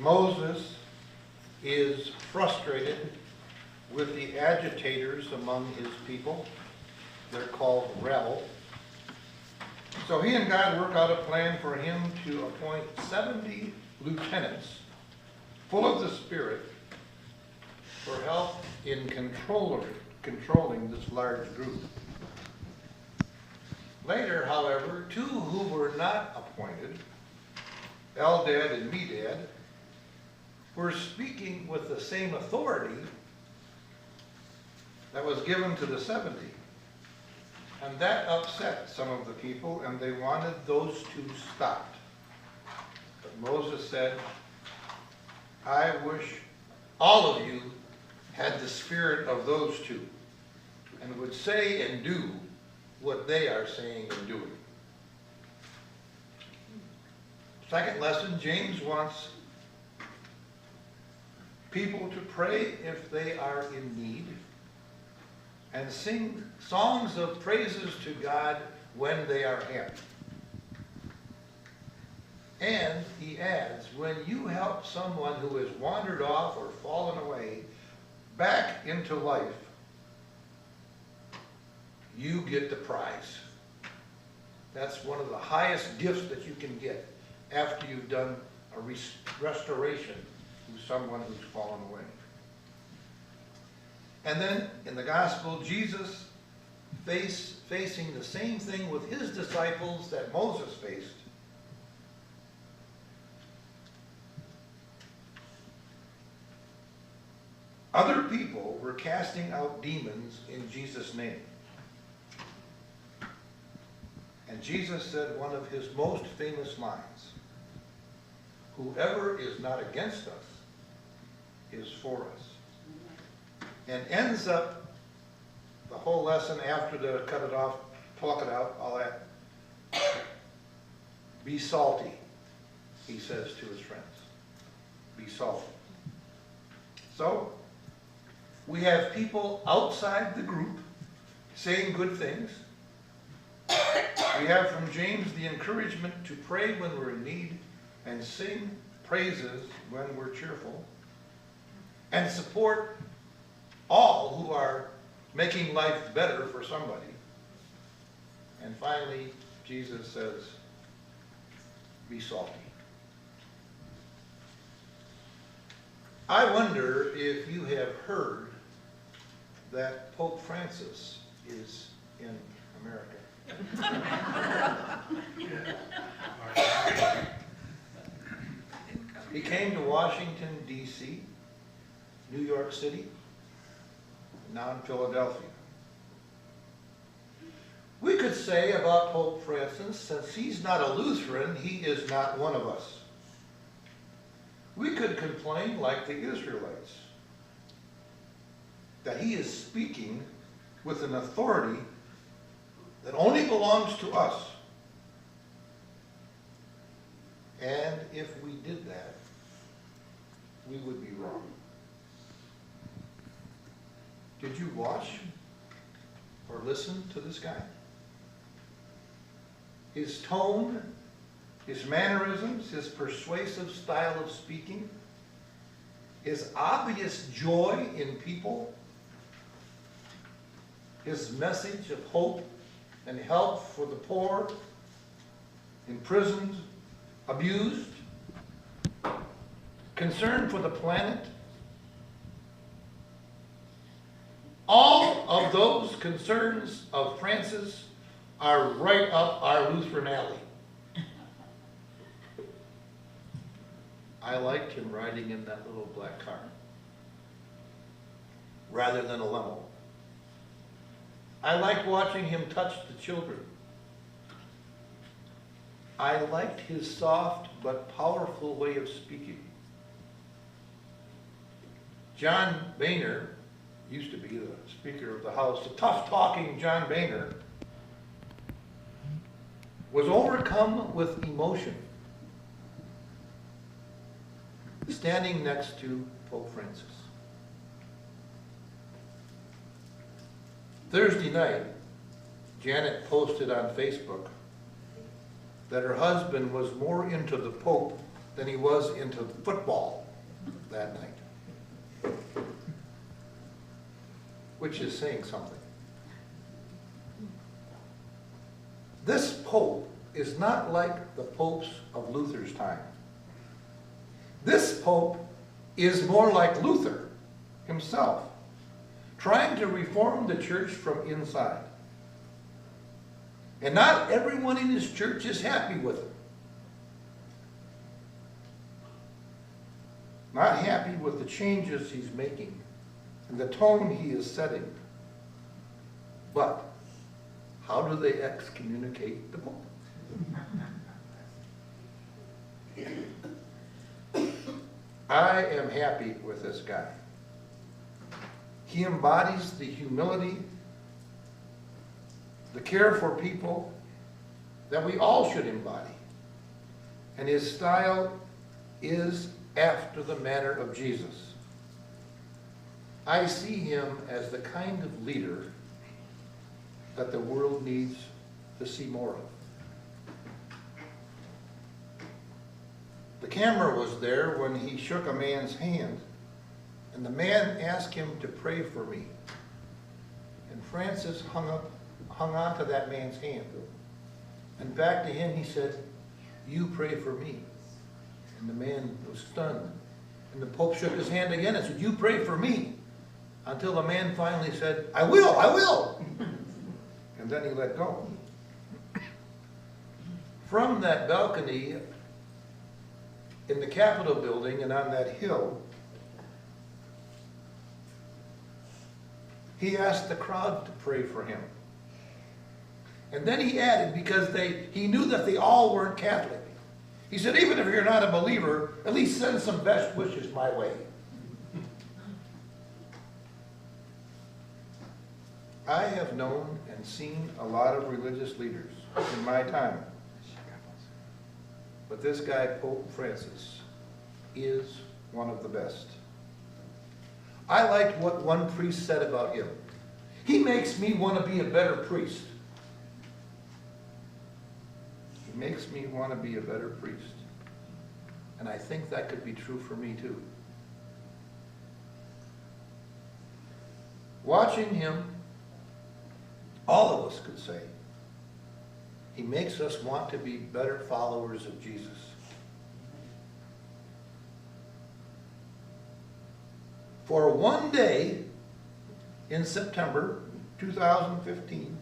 Moses is frustrated with the agitators among his people. They're called rebel. So he and God work out a plan for him to appoint 70 lieutenants full of the Spirit for help in controlling this large group. Later, however, two who were not appointed, Eldad and Medad, were speaking with the same authority that was given to the 70. And that upset some of the people, and they wanted those two stopped. But Moses said, I wish all of you had the spirit of those two and would say and do what they are saying and doing. Second lesson, James wants people to pray if they are in need and sing songs of praises to God when they are happy. And he adds, when you help someone who has wandered off or fallen away back into life, you get the prize. That's one of the highest gifts that you can get after you've done a restoration to someone who's fallen away. And then in the gospel, Jesus facing the same thing with his disciples that Moses faced. Other people were casting out demons in Jesus' name. And Jesus said one of his most famous lines, whoever is not against us is for us. And ends up the whole lesson after the cut it off, pluck it out, all that. Be salty, he says to his friends. Be salty. So, we have people outside the group saying good things. We have from James the encouragement to pray when we're in need and sing praises when we're cheerful and support all who are making life better for somebody. And finally, Jesus says, be salty. I wonder if you have heard that Pope Francis is in America. He came to Washington, D.C., New York City, now in Philadelphia. We could say about Pope Francis, since he's not a Lutheran, he is not one of us. We could complain like the Israelites, that he is speaking with an authority that only belongs to us. And if we did that, we would be wrong. Did you watch or listen to this guy? His tone, his mannerisms, his persuasive style of speaking, his obvious joy in people, his message of hope and help for the poor, imprisoned, abused, concern for the planet. All of those concerns of Francis are right up our Lutheran alley. I liked him riding in that little black car rather than a limo. I liked watching him touch the children. I liked his soft but powerful way of speaking. John Boehner used to be the Speaker of the House. The tough-talking John Boehner was overcome with emotion standing next to Pope Francis. Thursday night, Janet posted on Facebook that her husband was more into the Pope than he was into football that night. Which is saying something. This Pope is not like the popes of Luther's time. This Pope is more like Luther himself, trying to reform the church from inside. And not everyone in his church is happy with him. Not happy with the changes he's making and the tone he is setting. But how do they excommunicate the Pope? I am happy with this guy. He embodies the humility, the care for people that we all should embody. And his style is after the manner of Jesus. I see him as the kind of leader that the world needs to see more of. The camera was there when he shook a man's hand, and the man asked him to pray for me. And Francis hung on to that man's hand. And back to him he said, "You pray for me." And the man was stunned. And the Pope shook his hand again and said, "You pray for me." Until the man finally said, I will. And then he let go. From that balcony in the Capitol building and on that hill, he asked the crowd to pray for him. And then he added, because he knew that they all weren't Catholic, he said, even if you're not a believer, at least send some best wishes my way. I have known and seen a lot of religious leaders in my time. But this guy, Pope Francis, is one of the best. I liked what one priest said about him. He makes me want to be a better priest. He makes me want to be a better priest. And I think that could be true for me too. Watching him, all of us could say, he makes us want to be better followers of Jesus. For one day in September 2015,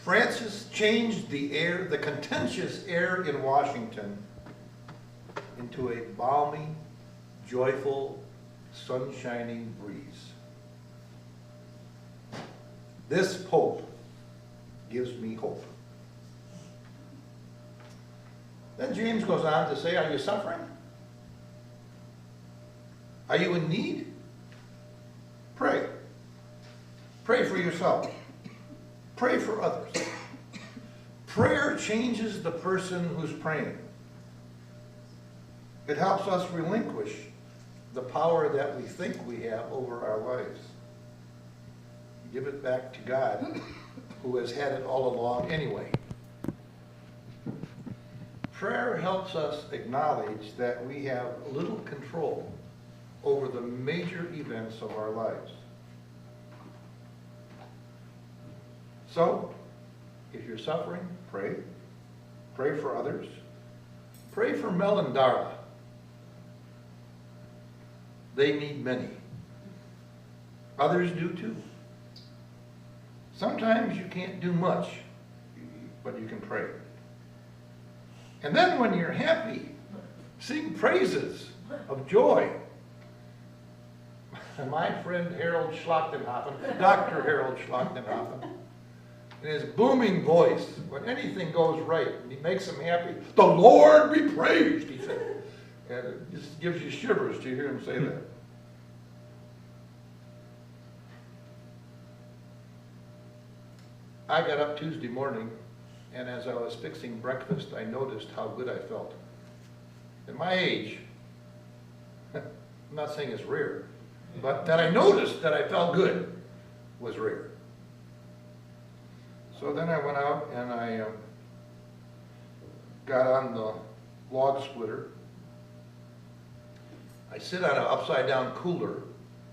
Francis changed the air, the contentious air in Washington, into a balmy, joyful, sun-shining breeze. This Pope gives me hope. Then James goes on to say, are you suffering? Are you in need? Pray. Pray for yourself. Pray for others. Prayer changes the person who's praying. It helps us relinquish the power that we think we have over our lives. Give it back to God, who has had it all along anyway. Prayer helps us acknowledge that we have little control over the major events of our lives. So, if you're suffering, pray. Pray for others. Pray for Mel and Darla. They need many. Others do too. Sometimes you can't do much, but you can pray. And then when you're happy, sing praises of joy. And my friend Harold Schlachtenhofen, Dr. Harold Schlachtenhofen, in his booming voice, when anything goes right and he makes him happy, the Lord be praised, he said. And it just gives you shivers to hear him say that. I got up Tuesday morning, and as I was fixing breakfast, I noticed how good I felt. At my age, I'm not saying it's rare, but that I noticed that I felt good was rare. So then I went out and I got on the log splitter. I sit on an upside down cooler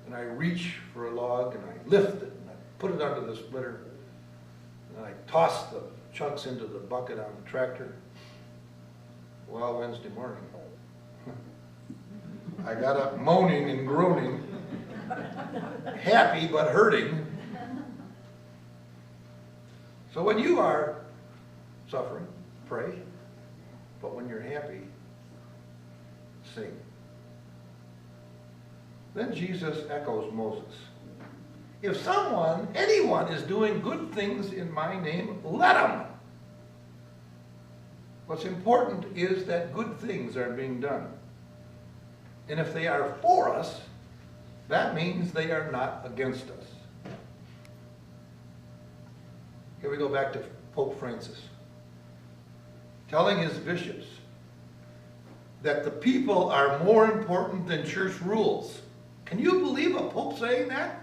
and I reach for a log and I lift it and I put it under the splitter and I toss the chunks into the bucket on the tractor. Well, Wednesday morning, I got up moaning and groaning, happy but hurting. So when you are suffering, pray, but when you're happy, sing. Then Jesus echoes Moses. If someone, anyone, is doing good things in my name, let them. What's important is that good things are being done. And if they are for us, that means they are not against us. Here we go back to Pope Francis, telling his bishops that the people are more important than church rules. Can you believe a pope saying that?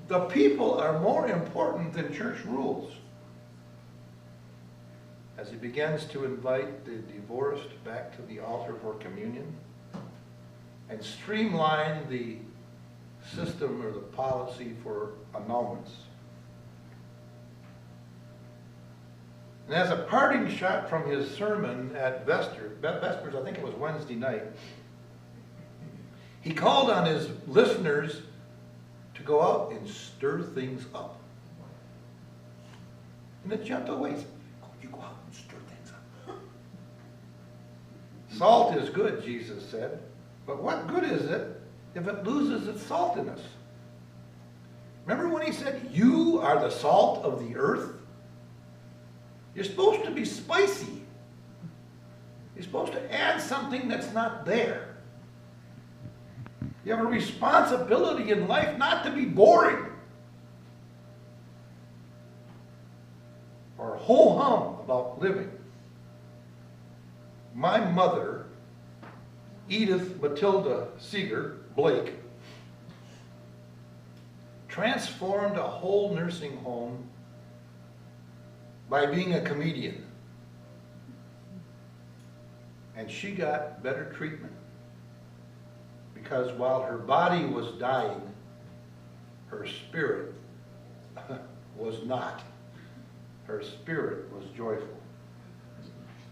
The people are more important than church rules. As he begins to invite the divorced back to the altar for communion and streamline the system or the policy for annulments. And as a parting shot from his sermon at Vespers, I think it was Wednesday night, he called on his listeners to go out and stir things up. In a gentle way, you go out and stir things up. Salt is good, Jesus said, but what good is it if it loses its saltiness? Remember when he said, you are the salt of the earth? You're supposed to be spicy. You're supposed to add something that's not there. You have a responsibility in life not to be boring or ho-hum about living. My mother, Edith Matilda Seeger Blake, transformed a whole nursing home by being a comedian. And she got better treatment because while her body was dying, her spirit was not. Her spirit was joyful.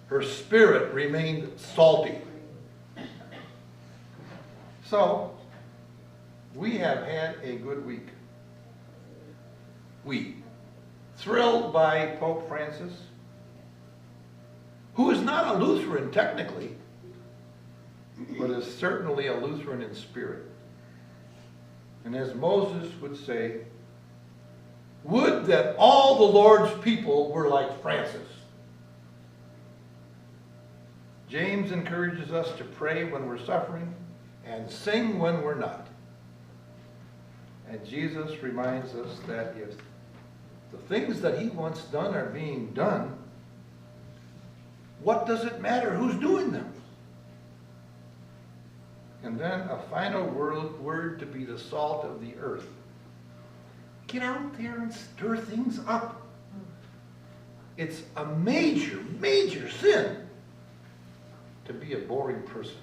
Her spirit remained salty. So, we have had a good week. We. Thrilled by Pope Francis, who is not a Lutheran technically, but is certainly a Lutheran in spirit. And as Moses would say, would that all the Lord's people were like Francis. James encourages us to pray when we're suffering and sing when we're not. And Jesus reminds us that if the things that he wants done are being done, what does it matter who's doing them? And then a final word to be the salt of the earth. Get out there and stir things up. It's a major, major sin to be a boring person.